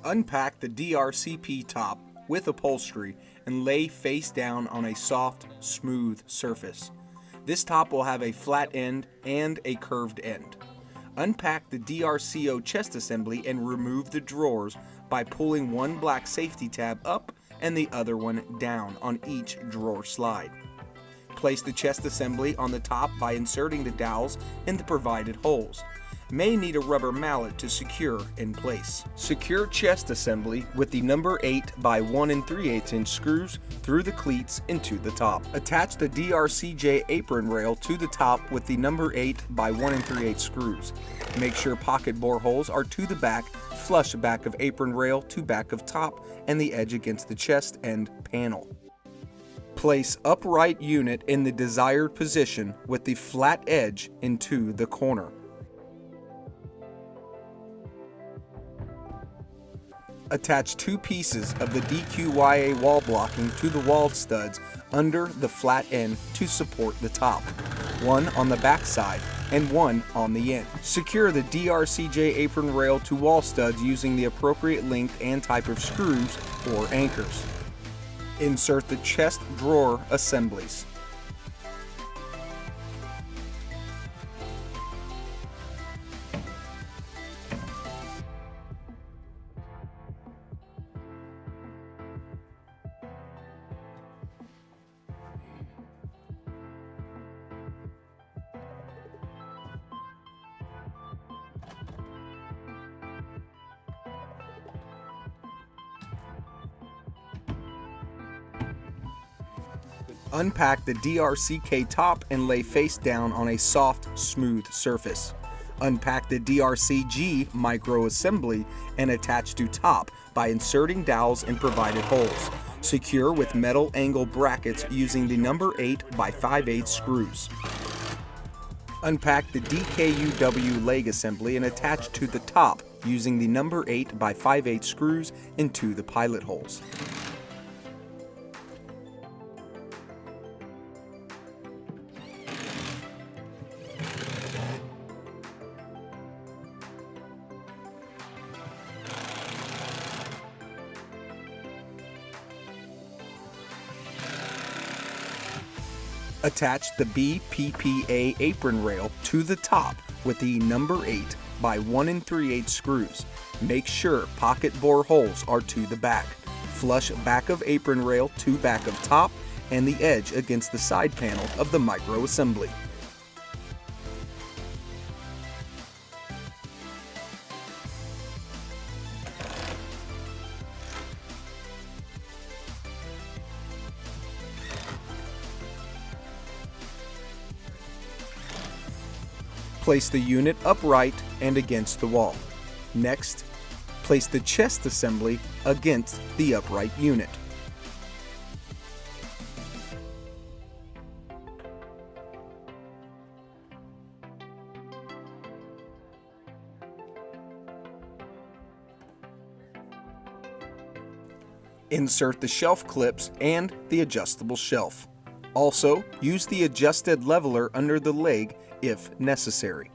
Unpack the DRCP top with upholstery and lay face down on a soft, smooth surface. This top will have a flat end and a curved end. Unpack the DRCO chest assembly and remove the drawers by pulling one black safety tab up and the other one down on each drawer slide. Place the chest assembly on the top by inserting the dowels in the provided holes. May need a rubber mallet to secure in place. Secure chest assembly with the number 8 by 1 3/8 inch screws through the cleats into the top. Attach the DRCJ apron rail to the top with the number 8 by 1 3/8 screws. Make sure pocket bore holes are to the back, flush back of apron rail to back of top, and the edge against the chest end panel. Place upright unit in the desired position with the flat edge into the corner. Attach two pieces of the DQYA wall blocking to the wall studs under the flat end to support the top, one on the back side and one on the end. Secure the DRCJ apron rail to wall studs using the appropriate length and type of screws or anchors. Insert the chest drawer assemblies. Unpack the DRCK top and lay face down on a soft, smooth surface. Unpack the DRCG micro assembly and attach to top by inserting dowels in provided holes. Secure with metal angle brackets using the number 8 by 5/8 screws. Unpack the DKUW leg assembly and attach to the top using the number 8 by 5/8 screws into the pilot holes. Attach the BPPA apron rail to the top with the number 8 by 1 3/8 screws. Make sure pocket bore holes are to the back. Flush back of apron rail to back of top and the edge against the side panel of the micro assembly. Place the unit upright and against the wall. Next, place the chest assembly against the upright unit. Insert the shelf clips and the adjustable shelf. Also, use the adjusted leveler under the leg if necessary.